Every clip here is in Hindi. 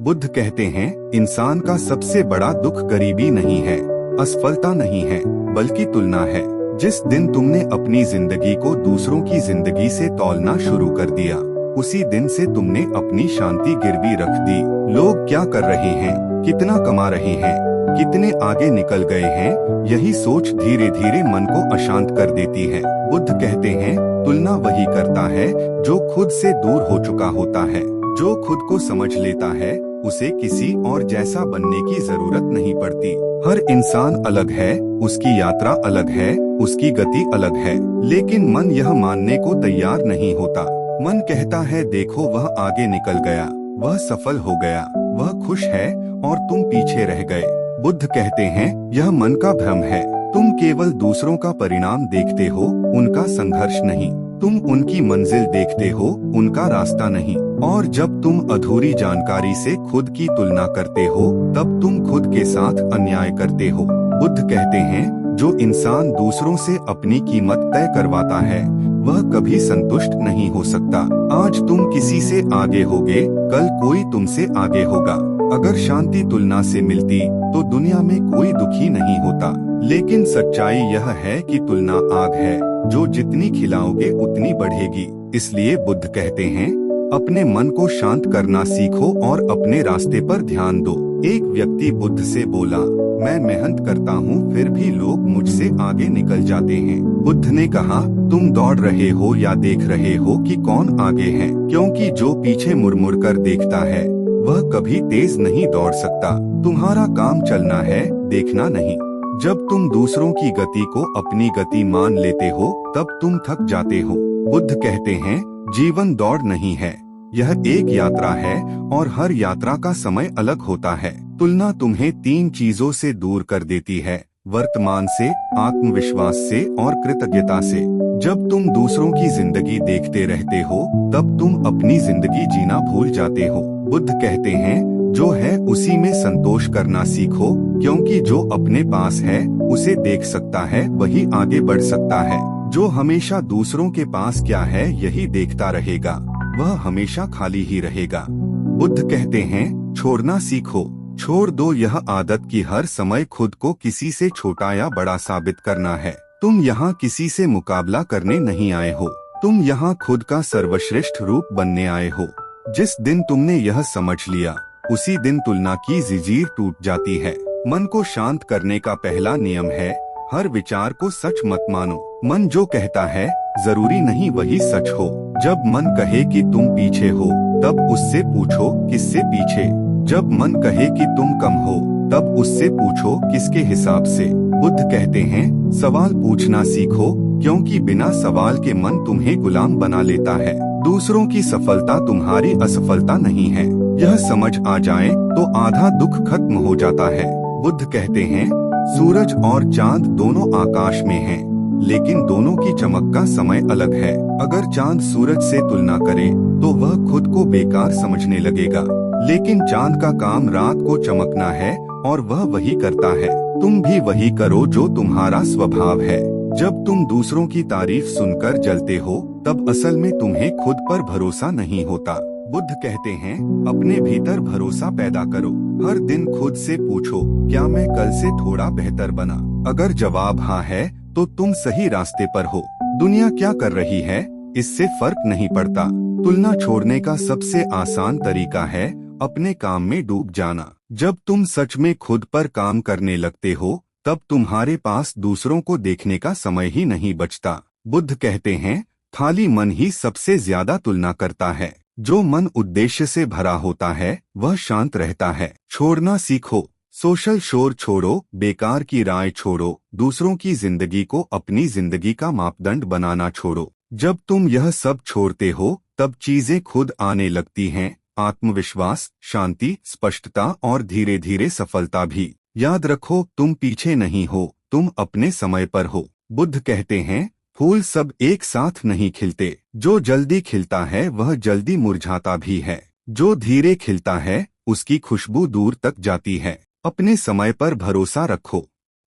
बुद्ध कहते हैं, इंसान का सबसे बड़ा दुख गरीबी नहीं है, असफलता नहीं है, बल्कि तुलना है। जिस दिन तुमने अपनी जिंदगी को दूसरों की जिंदगी से तौलना शुरू कर दिया, उसी दिन से तुमने अपनी शांति गिरवी रख दी। लोग क्या कर रहे हैं, कितना कमा रहे हैं, कितने आगे निकल गए हैं, यही सोच धीरे धीरे मन को अशांत कर देती है। बुद्ध कहते हैं, तुलना वही करता है जो खुद से दूर हो चुका होता है। जो खुद को समझ लेता है, उसे किसी और जैसा बनने की जरूरत नहीं पड़ती। हर इंसान अलग है, उसकी यात्रा अलग है, उसकी गति अलग है, लेकिन मन यह मानने को तैयार नहीं होता। मन कहता है, देखो वह आगे निकल गया, वह सफल हो गया, वह खुश है और तुम पीछे रह गए। बुद्ध कहते हैं, यह मन का भ्रम है। तुम केवल दूसरों का परिणाम देखते हो, उनका संघर्ष नहीं। तुम उनकी मंजिल देखते हो, उनका रास्ता नहीं। और जब तुम अधूरी जानकारी से खुद की तुलना करते हो, तब तुम खुद के साथ अन्याय करते हो। बुद्ध कहते हैं, जो इंसान दूसरों से अपनी कीमत तय करवाता है, वह कभी संतुष्ट नहीं हो सकता। आज तुम किसी से आगे होगे, कल कोई तुमसे आगे होगा। अगर शांति तुलना से मिलती, तो दुनिया में कोई दुखी नहीं होता। लेकिन सच्चाई यह है कि तुलना आग है, जो जितनी खिलाओगे उतनी बढ़ेगी। इसलिए बुद्ध कहते हैं, अपने मन को शांत करना सीखो और अपने रास्ते पर ध्यान दो। एक व्यक्ति बुद्ध से बोला, मैं मेहनत करता हूँ, फिर भी लोग मुझसे आगे निकल जाते हैं। बुद्ध ने कहा, तुम दौड़ रहे हो या देख रहे हो कि कौन आगे है? क्योंकि जो पीछे मुड़ कर देखता है, वह कभी तेज नहीं दौड़ सकता। तुम्हारा काम चलना है, देखना नहीं। जब तुम दूसरों की गति को अपनी गति मान लेते हो, तब तुम थक जाते हो। बुद्ध कहते हैं, जीवन दौड़ नहीं है, यह एक यात्रा है और हर यात्रा का समय अलग होता है। तुलना तुम्हें 3 चीजों से दूर कर देती है, वर्तमान से, आत्मविश्वास से और कृतज्ञता से। जब तुम दूसरों की जिंदगी देखते रहते हो, तब तुम अपनी जिंदगी जीना भूल जाते हो। बुद्ध कहते हैं, जो है उसी में संतोष करना सीखो, क्योंकि जो अपने पास है, उसे देख सकता है, वही आगे बढ़ सकता है। जो हमेशा दूसरों के पास क्या है यही देखता रहेगा, वह हमेशा खाली ही रहेगा। बुद्ध कहते हैं, छोड़ना सीखो, छोड़ दो यह आदत कि हर समय खुद को किसी से छोटा या बड़ा साबित करना है। तुम यहाँ किसी से मुकाबला करने नहीं आए हो, तुम यहाँ खुद का सर्वश्रेष्ठ रूप बनने आए हो। जिस दिन तुमने यह समझ लिया, उसी दिन तुलना की जंजीर टूट जाती है। मन को शांत करने का पहला नियम है, हर विचार को सच मत मानो। मन जो कहता है, जरूरी नहीं वही सच हो। जब मन कहे कि तुम पीछे हो, तब उससे पूछो किससे पीछे। जब मन कहे कि तुम कम हो, तब उससे पूछो किसके हिसाब से। बुद्ध कहते हैं, सवाल पूछना सीखो, क्योंकि बिना सवाल के मन तुम्हें गुलाम बना लेता है। दूसरों की सफलता तुम्हारी असफलता नहीं है, यह समझ आ जाए तो आधा दुख खत्म हो जाता है। बुद्ध कहते हैं, सूरज और चांद दोनों आकाश में हैं, लेकिन दोनों की चमक का समय अलग है। अगर चांद सूरज से तुलना करे, तो वह खुद को बेकार समझने लगेगा। लेकिन चांद का काम रात को चमकना है और वह वही करता है। तुम भी वही करो जो तुम्हारा स्वभाव है। जब तुम दूसरों की तारीफ सुनकर जलते हो, तब असल में तुम्हें खुद पर भरोसा नहीं होता। बुद्ध कहते हैं, अपने भीतर भरोसा पैदा करो। हर दिन खुद से पूछो, क्या मैं कल से थोड़ा बेहतर बना? अगर जवाब हाँ है, तो तुम सही रास्ते पर हो। दुनिया क्या कर रही है, इससे फर्क नहीं पड़ता। तुलना छोड़ने का सबसे आसान तरीका है अपने काम में डूब जाना। जब तुम सच में खुद पर काम करने लगते हो, तब तुम्हारे पास दूसरों को देखने का समय ही नहीं बचता। बुद्ध कहते हैं, खाली मन ही सबसे ज्यादा तुलना करता है। जो मन उद्देश्य से भरा होता है, वह शांत रहता है। छोड़ना सीखो, सोशल शोर छोड़ो, बेकार की राय छोड़ो, दूसरों की जिंदगी को अपनी जिंदगी का मापदंड बनाना छोड़ो। जब तुम यह सब छोड़ते हो, तब चीजें खुद आने लगती हैं, आत्मविश्वास, शांति, स्पष्टता और धीरे धीरे सफलता भी। याद रखो, तुम पीछे नहीं हो, तुम अपने समय पर हो। बुद्ध कहते हैं, फूल सब एक साथ नहीं खिलते। जो जल्दी खिलता है वह जल्दी मुरझाता भी है। जो धीरे खिलता है, उसकी खुशबू दूर तक जाती है। अपने समय पर भरोसा रखो।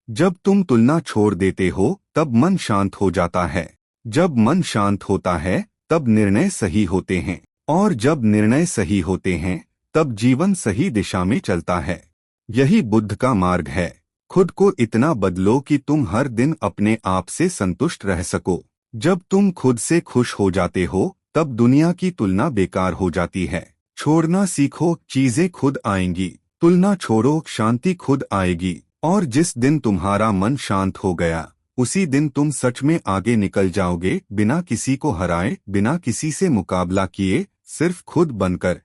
जब तुम तुलना छोड़ देते हो, तब मन शांत हो जाता है। जब मन शांत होता है, तब निर्णय सही होते हैं, और जब निर्णय सही होते हैं, तब जीवन सही दिशा में चलता है। यही बुद्ध का मार्ग है। खुद को इतना बदलो कि तुम हर दिन अपने आप से संतुष्ट रह सको। जब तुम खुद से खुश हो जाते हो तब दुनिया की तुलना बेकार हो जाती है। छोड़ना सीखो, चीजें खुद आएंगी। तुलना छोड़ो, शांति खुद आएगी। और जिस दिन तुम्हारा मन शांत हो गया उसी दिन तुम सच में आगे निकल जाओगे, बिना किसी को हराए, बिना किसी से मुकाबला किए, सिर्फ खुद बनकर।